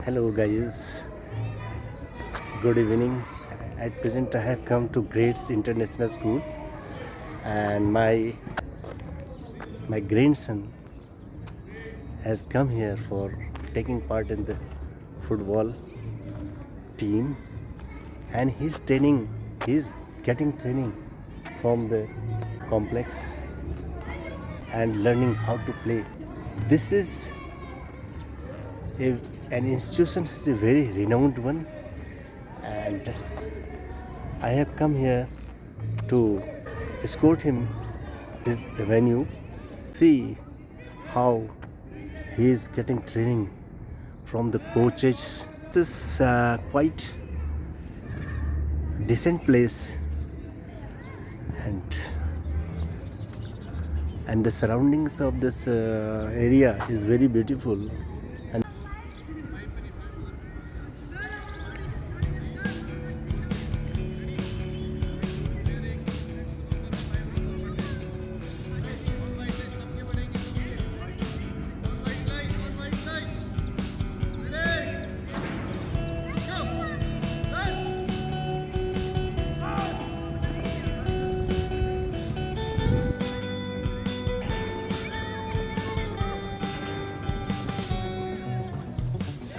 Hello guys, good evening. At present I have come to Grades International School and my grandson has come here for taking part in the football team and he's getting training from the complex and learning how to play. This is a, an institution, is a very renowned one, and I have come here to escort him this the venue, see how he is getting training from the coaches. This is quite decent place, and and the surroundings of this area is very beautiful. And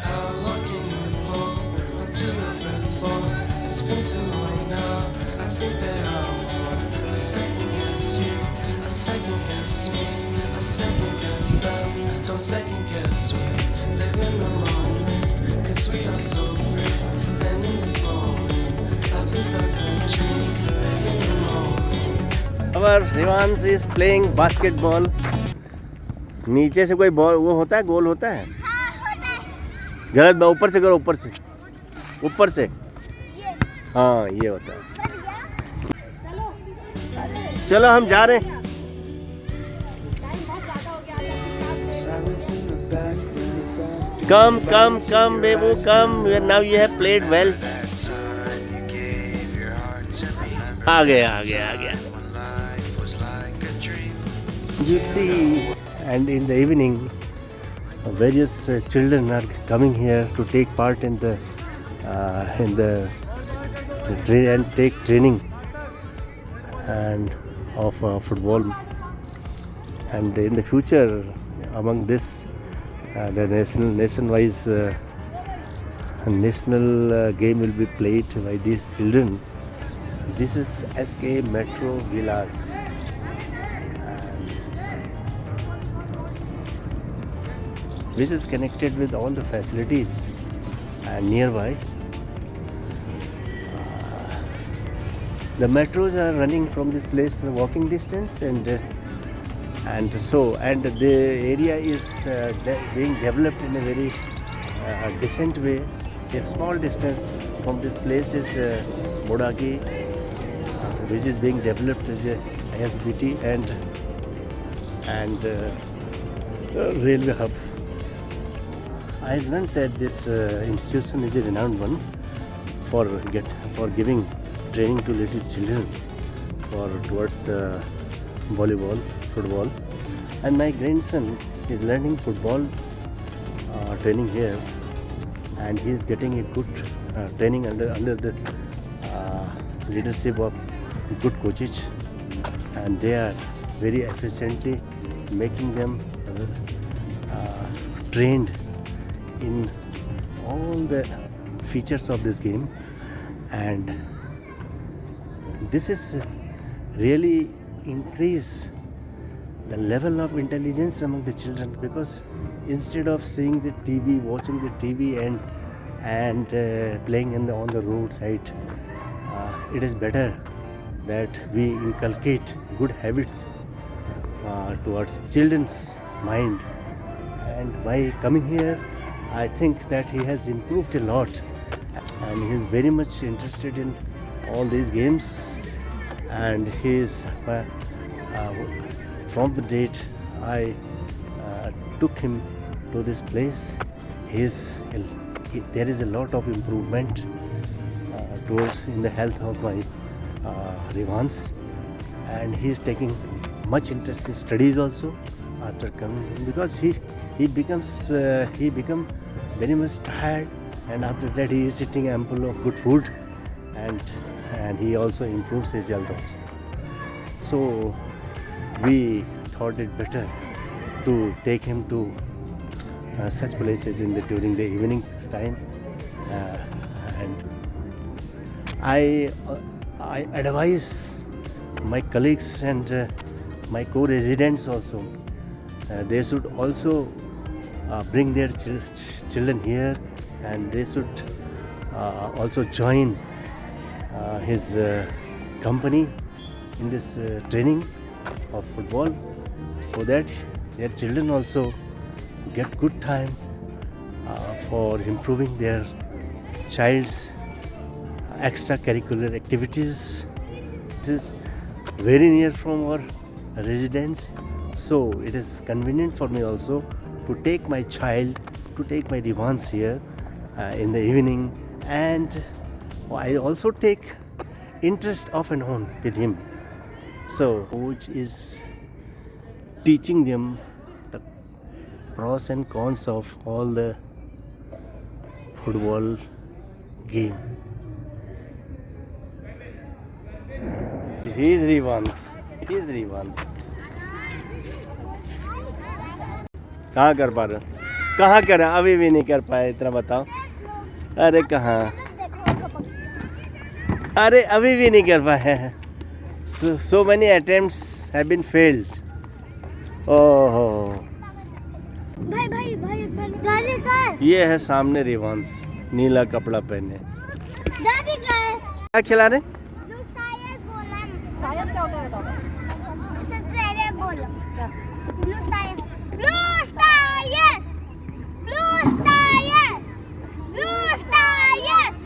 How long can you hold until the breath fall? It's been too long now. I think that I want to second guess you, I second guess me, I second guess them. Don't second guess me. Live in the moment, 'cause we are so free. And in this moment, life is like a dream. Live in the moment. our Rivans is playing basketball. नीचे से कोई ball वो होता है, गोल होता है? गलत बात, ऊपर से करो, ऊपर से, ऊपर से। हाँ, ये होता है। चलो हम जा रहे हैं। Silence in the background. Come, baby, come. Now you have played well. आ गया. You see, and in the evening, various children are coming here to take part in the and take training and of football. And in the future, among this, the national game will be played by these children. This is SK Metro Villas. Which is connected with all the facilities and nearby. The metros are running from this place in walking distance, and the area is being developed in a very decent way. A small distance from this place is Modaki, which is being developed as a ISBT and railway hub. I learned that this institution is a renowned one for giving training to little children towards volleyball, football, and my grandson is learning football training here, and he is getting a good training under the leadership of good coaches, and they are very efficiently making them trained in all the features of this game. And this is really increase the level of intelligence among the children, because instead of seeing the TV, watching the TV and playing on the roadside, it is better that we inculcate good habits towards children's mind. And by coming here, I think that he has improved a lot, and he is very much interested in all these games. And he is from the date I took him to this place, there is a lot of improvement towards in the health of my Rivans, and he is taking much interest in studies also after coming, because he become very much tired, and after that he is eating ample of good food, and he also improves his health also. So we thought it better to take him to such places during the evening time, and I advise my colleagues and my co-residents also. They should also bring their children here, and they should also join his company in this training of football, so that their children also get good time for improving their child's extracurricular activities. This is very near from our residence, so it is convenient for me also to take my child, to take my Devans here in the evening, and I also take interest off and on with him. So coach is teaching them the pros and cons of all the football game. He is Revans. He is Revans. कहाँ कर पा रहे हो? कहाँ कर अभी भी नहीं कर पाए, इतना बताओ. अरे कहाँ? अरे अभी भी नहीं कर पाए हैं. So many attempts have been failed. ओह, भाई भाई भाई दादी का है, ये है सामने रिवांस, नीला कपड़ा पहने. दादी का है. क्या खिला रहे? ब्लू स्टायर्स बोला है. स्टायर्स क्या होता है बताओ? सबसे पहले बोलो blue stairs, blue stairs, blue stairs, blue stairs,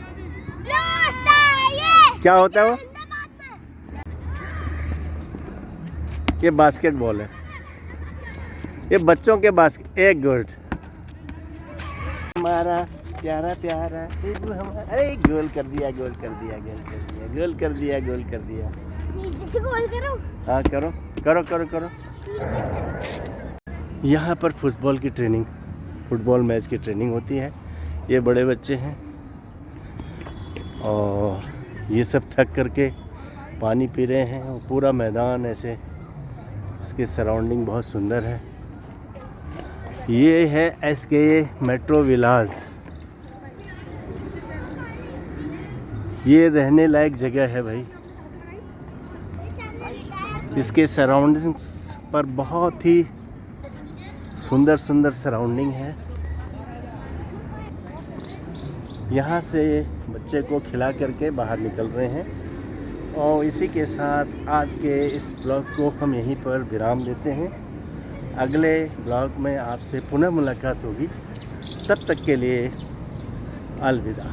blue stairs. क्या होता है वो? ये बास्केटबॉल है, ये बच्चों के बास्केट. एक गुड, हमारा प्यारा प्यारा हमारा. अरे गोल कर दिया, गोल कर दिया, गोल कर दिया, गोल कर दिया, गोल कर दिया. नीचे से गोल करो. हाँ करो करो करो करो. यहाँ पर फुटबॉल की ट्रेनिंग, फुटबॉल मैच की ट्रेनिंग होती है. ये बड़े बच्चे हैं और ये सब थक करके पानी पी रहे हैं, और पूरा मैदान ऐसे, इसके सराउंडिंग बहुत सुंदर है. ये है SK मेट्रो विलास. ये रहने लायक जगह है भाई. इसके सराउंडिंग्स पर बहुत ही सुंदर सुंदर सराउंडिंग है. यहाँ से बच्चे को खिला करके बाहर निकल रहे हैं. और इसी के साथ आज के इस ब्लॉग को हम यहीं पर विराम देते हैं. अगले ब्लॉग में आपसे पुनः मुलाकात होगी. तब तक के लिए अलविदा.